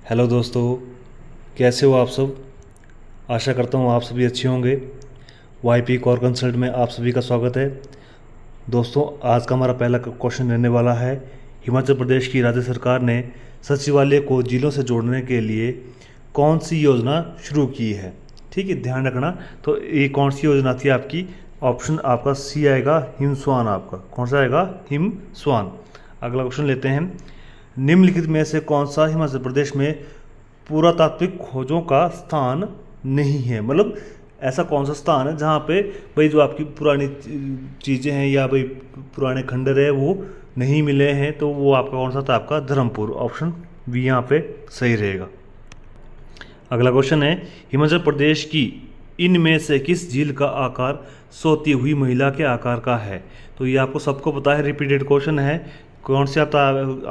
Hello दोस्तों, कैसे हो आप सब। आशा करता हूँ आप सभी अच्छे होंगे। वाईपी कोर कंसल्ट में आप सभी का स्वागत है। दोस्तों, आज का हमारा पहला क्वेश्चन रहने वाला है। हिमाचल प्रदेश की राज्य सरकार ने सचिवालय को जिलों से जोड़ने के लिए कौन सी योजना शुरू की है। ठीक है, ध्यान रखना। तो ये कौन सी योजना थी आपकी। ऑप्शन आपका सी आएगा हिमस्वान। आपका कौन सा आएगा, हिमस्वान। अगला क्वेश्चन लेते हैं। निम्नलिखित में से कौन सा हिमाचल प्रदेश में पुरातात्विक खोजों का स्थान नहीं है। मतलब ऐसा कौन सा स्थान है जहाँ पे भाई जो आपकी पुरानी चीज़ें हैं या भाई पुराने खंडर है वो नहीं मिले हैं। तो वो आपका कौन सा था, आपका धर्मपुर। ऑप्शन बी यहाँ पे सही रहेगा। अगला क्वेश्चन है, हिमाचल प्रदेश की इनमें से किस झील का आकार सोती हुई महिला के आकार का है। तो ये आपको सबको पता है, रिपीटेड क्वेश्चन है। कौन सा आता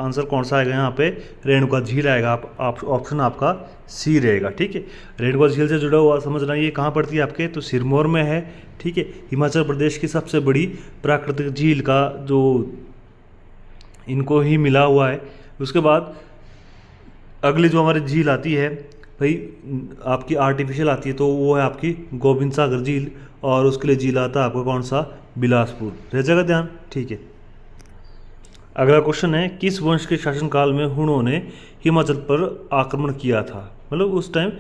आंसर कौन सा आएगा यहाँ पे, रेणुका झील आएगा। आप ऑप्शन आपका सी रहेगा। ठीक है, रेणुका झील से जुड़ा हुआ समझना, ये कहाँ पड़ती है आपके, तो सिरमौर में है। ठीक है, हिमाचल प्रदेश की सबसे बड़ी प्राकृतिक झील का जो इनको ही मिला हुआ है। उसके बाद अगली जो हमारी झील आती है भाई आपकी आर्टिफिशियल आती है, तो वो है आपकी गोविंद सागर झील। और उसके लिए झील आता है आपका कौन सा, बिलासपुर। रह जाएगा ध्यान। ठीक है, अगला क्वेश्चन है, किस वंश के शासनकाल में हुणों ने हिमाचल पर आक्रमण किया था। मतलब उस टाइम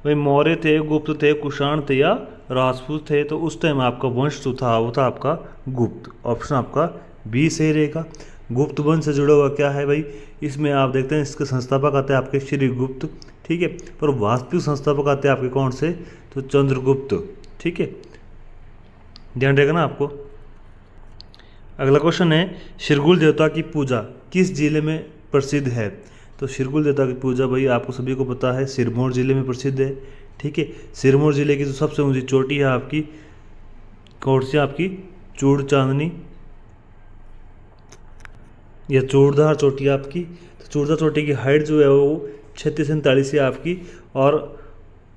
भाई मौर्य थे, गुप्त थे, कुषाण थे या राजपूत थे। तो उस टाइम आपका वंश जो था वो था आपका गुप्त। ऑप्शन आपका बी सही रहेगा। गुप्त वंश से जुड़ा हुआ क्या है भाई, इसमें आप देखते हैं इसके संस्थापक आते हैं आपके श्री गुप्त। ठीक है, पर वास्तविक संस्थापक आते हैं आपके कौन से, तो चंद्रगुप्त। ठीक है, ध्यान रहेगा ना आपको। अगला क्वेश्चन है, शिरगुल देवता की पूजा किस जिले में प्रसिद्ध है। तो शिरगुल देवता की पूजा भाई आपको सभी को पता है सिरमौर जिले में प्रसिद्ध है। ठीक है, सिरमौर जिले की जो सबसे ऊंची चोटी है आपकी कौन सी, आपकी चूड़ चांदनी या चूड़धार चोटी आपकी। तो चूड़धार चोटी की हाइट जो है वो 36 से 39 है आपकी। और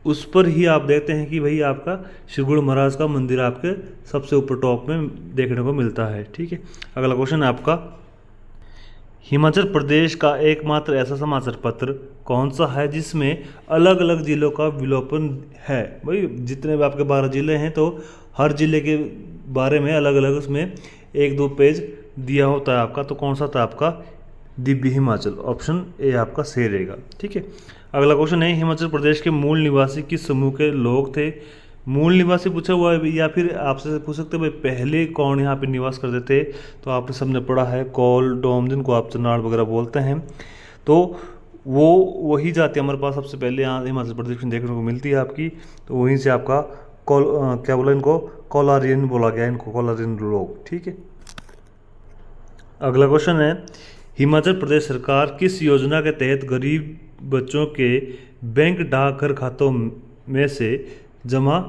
उस पर ही आप देखते हैं कि भाई आपका श्री महाराज का मंदिर आपके सबसे ऊपर टॉप में देखने को मिलता है। ठीक है, अगला क्वेश्चन है आपका, हिमाचल प्रदेश का एकमात्र ऐसा समाचार पत्र कौन सा है जिसमें अलग अलग जिलों का विलोपन है। भाई जितने भी आपके 12 जिले हैं तो हर जिले के बारे में अलग अलग उसमें 1-2 पेज दिया होता है आपका। तो कौन सा था आपका, दिव्य हिमाचल। ऑप्शन ए आपका सही रहेगा। ठीक है, अगला क्वेश्चन है, हिमाचल प्रदेश के मूल निवासी किस समूह के लोग थे। मूल निवासी पूछा हुआ है या फिर आपसे पूछ सकते भाई पहले कौन यहाँ पे निवास करते थे। तो आपने सबने पढ़ा है कौल, डोम, जिनको आप चनाड़ वगैरह बोलते हैं। तो वो वही जाति हमारे पास सबसे पहले यहाँ हिमाचल प्रदेश में देखने को मिलती है आपकी। तो वहीं से आपका क्या बोला इनको, कोलारियन बोला गया इनको, कोलारियन लोग। ठीक है, अगला क्वेश्चन है, हिमाचल प्रदेश सरकार किस योजना के तहत गरीब बच्चों के बैंक डाकघर खातों में से जमा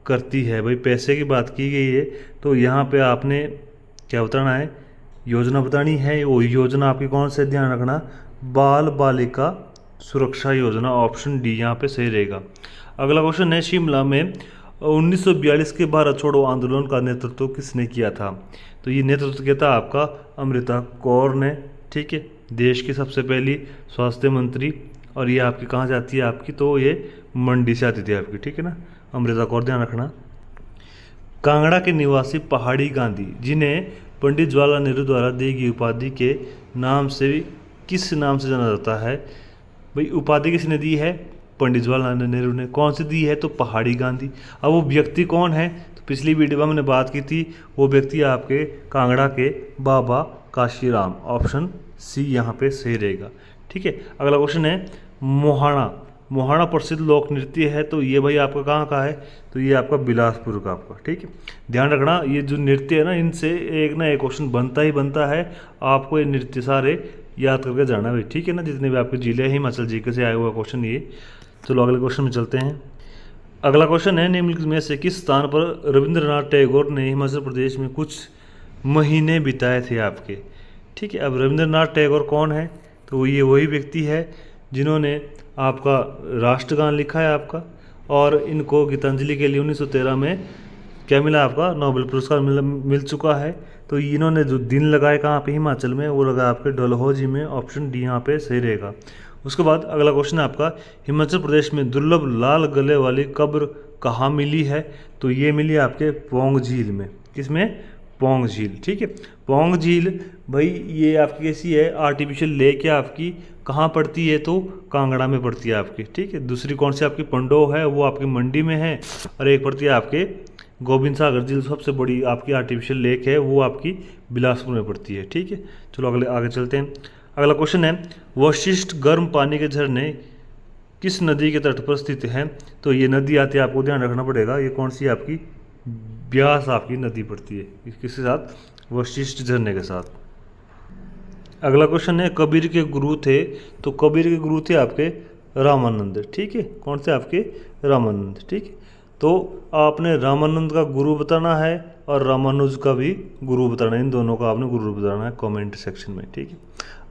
करती है। भाई पैसे की बात की गई है तो यहाँ पे आपने क्या बताना है, योजना बतानी है। वो योजना आपकी कौन से, ध्यान रखना, बाल बालिका सुरक्षा योजना। ऑप्शन डी यहाँ पे सही रहेगा। अगला क्वेश्चन है, शिमला में 1942 के भारत छोड़ो आंदोलन का नेतृत्व किसने किया था। तो ये नेतृत्व किया था आपका अमृता कौर ने। ठीक है, देश की सबसे पहली स्वास्थ्य मंत्री। और ये आपकी कहाँ से आती है आपकी, तो ये मंडी से आती थी आपकी। ठीक है ना, अमृता कौर, ध्यान रखना। कांगड़ा के निवासी पहाड़ी गांधी, जिन्हें पंडित जवाहरलाल नेहरू द्वारा दी गई उपाधि के नाम से किस नाम से जाना जाता है। भाई उपाधि किसने दी है, पंडित जवाहरलाल नेहरू ने। कौन सी दी है, तो पहाड़ी गांधी। अब वो व्यक्ति कौन है, तो पिछली वीडियो में हमने बात की थी, वो व्यक्ति आपके कांगड़ा के बाबा काशीराम। ऑप्शन सी यहाँ पे सही रहेगा। ठीक है, अगला क्वेश्चन है, मोहाना। मोहाना प्रसिद्ध लोक नृत्य है। तो ये भाई आपका कहाँ का है, तो ये आपका बिलासपुर का आपका। ठीक है, ध्यान रखना, ये जो नृत्य है ना इनसे एक ना एक क्वेश्चन बनता ही बनता है। आपको ये नृत्य सारे याद करके जाना भाई। ठीक है ना, जितने भी आपके जिले हैं हिमाचल जीके से आया हुआ क्वेश्चन ये। चलो अगले क्वेश्चन में चलते हैं। अगला क्वेश्चन है, निम्नलिखित में से किस स्थान पर रविंद्रनाथ टैगोर ने हिमाचल प्रदेश में कुछ महीने बिताए थे आपके। ठीक है, अब रविंद्रनाथ टैगोर कौन है, तो ये वही व्यक्ति है जिन्होंने आपका राष्ट्रगान लिखा है आपका। और इनको गीतांजलि के लिए 1913 में क्या मिला, आपका नोबेल पुरस्कार मिल चुका है। तो इन्होंने जो दिन लगाए कहाँ पे, हिमाचल में, वो लगा आपके डलहौजी में। ऑप्शन डी यहाँ पे सही रहेगा। उसके बाद अगला क्वेश्चन है आपका, हिमाचल प्रदेश में दुर्लभ लाल गले वाली कब्र कहाँ मिली है? तो ये मिली आपके पौंग झील में। किसमें? पौंग झील। ठीक है, पौंग झील भाई ये आपकी कैसी है, आर्टिफिशियल लेक है आपकी। कहाँ पड़ती है? तो कांगड़ा में पड़ती है आपकी। ठीक है, दूसरी कौन सी आपकी पंडोह है, वो आपकी मंडी में है। और एक पड़ती है आपके गोविंद सागर झील, सबसे बड़ी आपकी आर्टिफिशियल लेक है, वो आपकी बिलासपुर में पड़ती है। ठीक है, चलो अगले आगे चलते हैं। अगला क्वेश्चन है, वशिष्ठ गर्म पानी के झरने किस नदी के तट पर स्थित हैं? तो ये नदी आती है, आपको ध्यान रखना पड़ेगा। ये कौन सी आपकी? ब्यास आपकी नदी पड़ती है। किसके साथ? वशिष्ठ झरने के साथ। अगला क्वेश्चन है, कबीर के गुरु थे? तो कबीर के गुरु थे आपके रामानंद। ठीक है, कौन से? आपके रामानंद। ठीक है, तो आपने रामानंद का गुरु बताना है और रामानुज का भी गुरु बताना है। इन दोनों का आपने गुरु बताना है कमेंट सेक्शन में। ठीक है,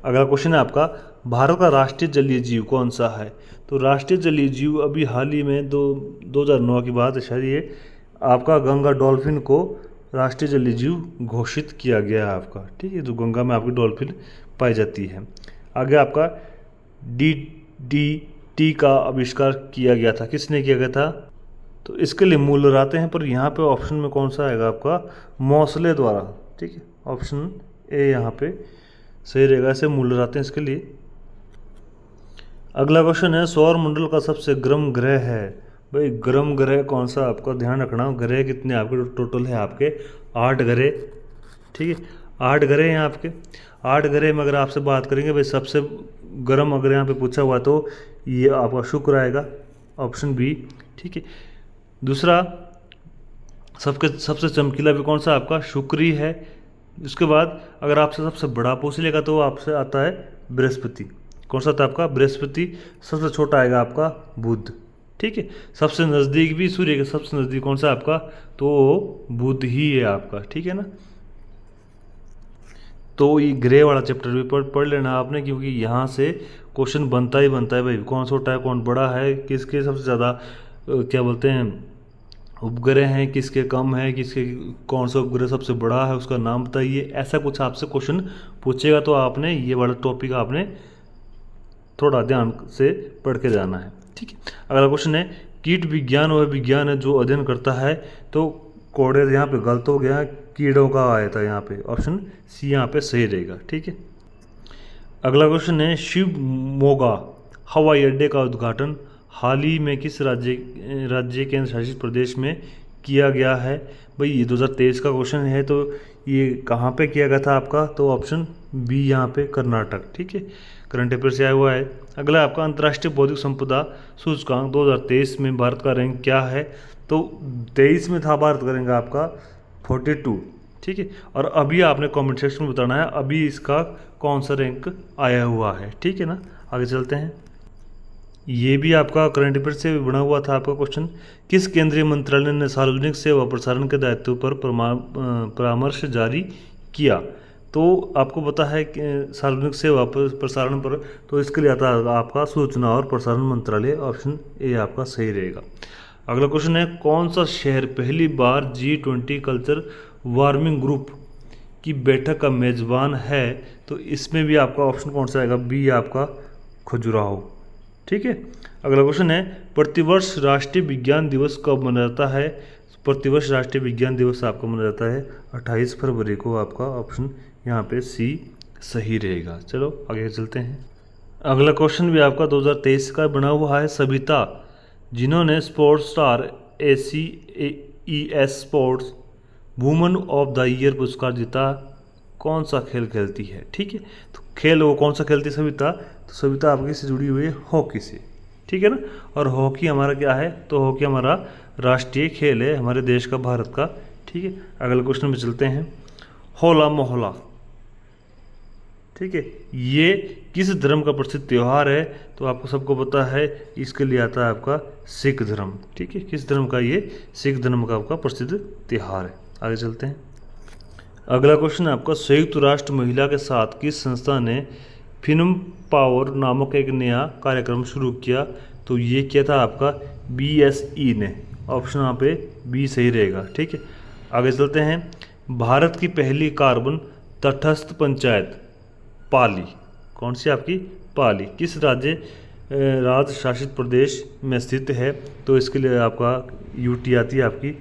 अगला क्वेश्चन है आपका, भारत का राष्ट्रीय जलीय जीव कौन सा है? तो राष्ट्रीय जलीय जीव अभी हाल ही में 2009 की बात है शायद, ये आपका गंगा डॉल्फिन को राष्ट्रीय जलीय जीव घोषित किया गया है आपका। ठीक है, जो गंगा में आपकी डॉल्फिन पाई जाती है। आगे आपका DDT का आविष्कार किया गया था। किसने किया गया था? तो इसके लिए मूल्य आते हैं, पर यहाँ पे ऑप्शन में कौन सा आएगा आपका? मौसले द्वारा। ठीक है, ऑप्शन ए यहाँ पे सही रहेगा। ऐसे मूल्य आते हैं इसके लिए। अगला क्वेश्चन है, सौर मंडल का सबसे गर्म ग्रह है? भाई गर्म ग्रह कौन सा? आपका ध्यान रखना, ग्रह कितने आपके टोटल है? आपके 8 ग्रह। ठीक है, 8 ग्रह हैं आपके। 8 ग्रह में अगर आपसे बात करेंगे भाई सबसे गर्म अगर यहाँ पे पूछा हुआ तो ये आपका शुक्र आएगा, ऑप्शन बी। ठीक है, दूसरा सबसे चमकीला भी कौन सा? आपका शुक्र ही है। उसके बाद अगर आपसे सबसे बड़ा पूछ लेगा तो आपसे आता है बृहस्पति। कौन सा था आपका? बृहस्पति। सबसे छोटा आएगा आपका बुध। ठीक है, सबसे नज़दीक भी सूर्य के सबसे नज़दीक कौन सा आपका? तो बुध ही है आपका। ठीक है ना, तो ये ग्रे वाला चैप्टर भी पढ़ लेना आपने, क्योंकि यहाँ से क्वेश्चन बनता ही बनता है भाई। कौन छोटा है, कौन बड़ा है, किसके सबसे ज़्यादा क्या बोलते हैं उपग्रह हैं, किसके कम है, किसके कौन सा उपग्रह सबसे बड़ा है, उसका नाम बताइए। ऐसा कुछ आपसे क्वेश्चन पूछेगा तो आपने ये वाला टॉपिक आपने थोड़ा ध्यान से पढ़ के जाना है। ठीक है, अगला क्वेश्चन है, कीट विज्ञान वह विज्ञान है जो अध्ययन करता है? तो कोड़े यहाँ पे गलत हो गया, कीड़ों का आया था यहाँ पे। ऑप्शन सी यहाँ पे सही रहेगा। ठीक है, अगला क्वेश्चन है, शिव मोगा हवाई अड्डे का उद्घाटन हाल ही में किस राज्य केंद्र शासित प्रदेश में किया गया है? भाई ये 2023 का क्वेश्चन है, तो ये कहाँ पे किया गया था आपका? तो ऑप्शन बी यहाँ पे कर्नाटक। ठीक है, करंट अफेयर से आया हुआ है। अगला आपका, अंतर्राष्ट्रीय बौद्धिक संपदा सूचकांक 2023 में भारत का रैंक क्या है? तो 23 में था भारत का रैंक आपका 42। ठीक है, और अभी आपने कमेंट सेक्शन में बताना है अभी इसका कौन सा रैंक आया हुआ है। ठीक है ना, आगे चलते हैं। ये भी आपका करंट अफेयर से बना हुआ था आपका क्वेश्चन, किस केंद्रीय मंत्रालय ने सार्वजनिक सेवा प्रसारण के दायित्व पर परामर्श जारी किया? तो आपको पता है कि सार्वजनिक सेवा प्रसारण पर, तो इसके लिए आता है आपका सूचना और प्रसारण मंत्रालय। ऑप्शन ए आपका सही रहेगा। अगला क्वेश्चन है, कौन सा शहर पहली बार G20 कल्चर वार्मिंग ग्रुप की बैठक का मेजबान है? तो इसमें भी आपका ऑप्शन कौन सा आएगा? बी आपका खजुराहो। ठीक है, अगला क्वेश्चन है, प्रतिवर्ष राष्ट्रीय विज्ञान दिवस कब मनाया जाता है? प्रतिवर्ष राष्ट्रीय विज्ञान दिवस आपका मनाया जाता है 28 फरवरी को। आपका ऑप्शन यहाँ पे सी सही रहेगा। चलो आगे चलते हैं। अगला क्वेश्चन भी आपका 2023 का बना हुआ है, सविता जिन्होंने sports star ACES sports woman of the year पुरस्कार जीता, कौन सा खेल खेलती है? ठीक है, तो खेल वो कौन सा खेलती है सविता? तो सविता आपकी से जुड़ी हुई है हॉकी से। ठीक है ना, और हॉकी हमारा क्या है? तो हॉकी हमारा राष्ट्रीय खेल है हमारे देश का, भारत का। ठीक है, अगले क्वेश्चन में चलते हैं। होला मोहल्ला, ठीक है, ये किस धर्म का प्रसिद्ध त्यौहार है? तो आपको सबको पता है, इसके लिए आता है आपका सिख धर्म। ठीक है, किस धर्म का? ये सिख धर्म का आपका प्रसिद्ध त्यौहार है। आगे चलते हैं। अगला क्वेश्चन आपका, संयुक्त राष्ट्र महिला के साथ किस संस्था ने फिल्म पावर नामक एक नया कार्यक्रम शुरू किया? तो ये किया था आपका BSE ने। ऑप्शन यहाँ पे बी सही रहेगा। ठीक है, आगे चलते हैं। भारत की पहली कार्बन तटस्थ पंचायत पाली, कौन सी आपकी? पाली किस राज्य शासित प्रदेश में स्थित है? तो इसके लिए आपका यूटी आती है आपकी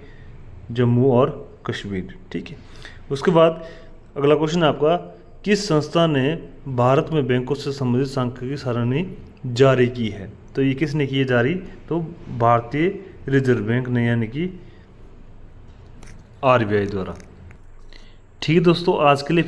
जम्मू और कश्मीर। ठीक है, उसके बाद अगला क्वेश्चन है आपका, किस संस्था ने भारत में बैंकों से संबंधित सांख्यिकी सारणी जारी की है? तो ये किसने की है जारी? तो भारतीय रिजर्व बैंक ने, यानी कि आरबीआई द्वारा। ठीक है दोस्तों, आज के लिए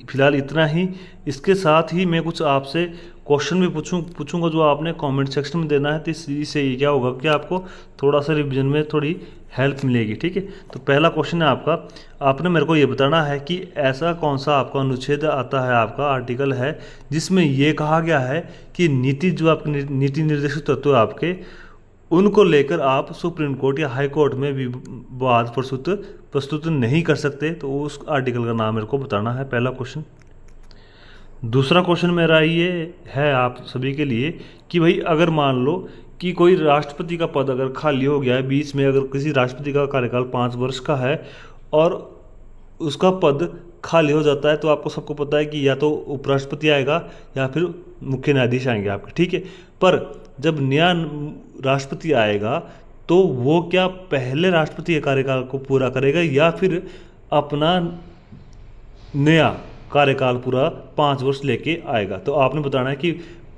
फिलहाल इतना ही। इसके साथ ही मैं कुछ आपसे क्वेश्चन भी पूछूंगा जो आपने कमेंट सेक्शन में देना है। तो इससे ये क्या होगा कि आपको थोड़ा सा रिवीजन में थोड़ी हेल्प मिलेगी। ठीक है, तो पहला क्वेश्चन है आपका, आपने मेरे को ये बताना है कि ऐसा कौन सा आपका अनुच्छेद आता है, आपका आर्टिकल है, जिसमें ये कहा गया है कि नीति जो आपके नीति निर्देशक तत्व आपके, उनको लेकर आप सुप्रीम कोर्ट या हाई कोर्ट में विवाद प्रस्तुत नहीं कर सकते। तो उस आर्टिकल का नाम मेरे को बताना है, पहला क्वेश्चन। दूसरा क्वेश्चन मेरा ये है आप सभी के लिए कि भाई अगर मान लो कि कोई राष्ट्रपति का पद अगर खाली हो गया है बीच में, अगर किसी राष्ट्रपति का कार्यकाल 5 वर्ष का है और उसका पद खाली हो जाता है, तो आपको सबको पता है कि या तो उपराष्ट्रपति आएगा या फिर मुख्य न्यायाधीश आएंगे आपके। ठीक है, पर जब नया राष्ट्रपति आएगा तो वो क्या पहले राष्ट्रपति के कार्यकाल को पूरा करेगा या फिर अपना नया कार्यकाल पूरा 5 वर्ष लेके आएगा? तो आपने बताना है कि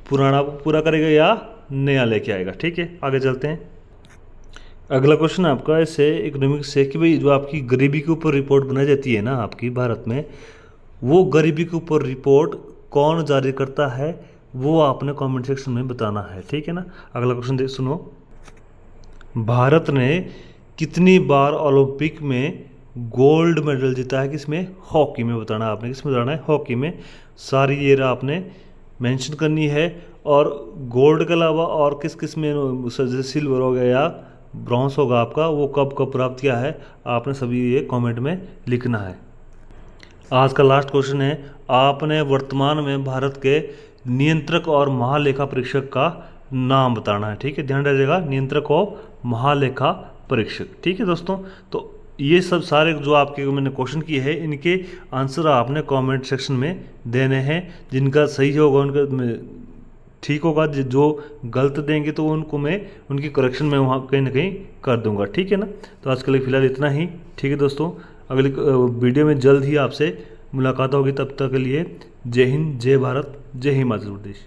पुराना पूरा करेगा या नया लेके आएगा। ठीक है, आगे चलते हैं। अगला क्वेश्चन आपका इससे इकोनॉमिक्स से कि भाई जो आपकी गरीबी के ऊपर रिपोर्ट बनाई जाती है ना आपकी भारत में, वो गरीबी के ऊपर रिपोर्ट कौन जारी करता है, वो आपने कमेंट सेक्शन में बताना है। ठीक है ना, अगला क्वेश्चन देख सुनो, भारत ने कितनी बार ओलंपिक में गोल्ड मेडल जीता है? किसमें? हॉकी में बताना है आपने। किसमें बताना है? हॉकी में। सारी ईयर आपने मेंशन करनी है, और गोल्ड के अलावा और किस किस में, जैसे सिल्वर हो गया या ब्रॉन्ज होगा आपका, वो कब कब प्राप्त किया है, आपने सभी ये कमेंट में लिखना है। आज का लास्ट क्वेश्चन है, आपने वर्तमान में भारत के नियंत्रक और महालेखा परीक्षक का नाम बताना है। ठीक है, ध्यान रखिएगा, नियंत्रक और महालेखा परीक्षक। ठीक है दोस्तों, तो ये सब सारे जो आपके मैंने क्वेश्चन किए हैं, इनके आंसर आपने कमेंट सेक्शन में देने हैं। जिनका सही होगा उनका ठीक होगा, जो गलत देंगे तो उनको मैं उनकी करेक्शन में वहाँ कहीं ना कहीं कर दूंगा। ठीक है ना, तो आज के लिए फिलहाल इतना ही। ठीक है दोस्तों, अगली वीडियो में जल्द ही आपसे मुलाकात होगी। तब तक के लिए जय हिंद, जय भारत, जय हिमाचल प्रदेश।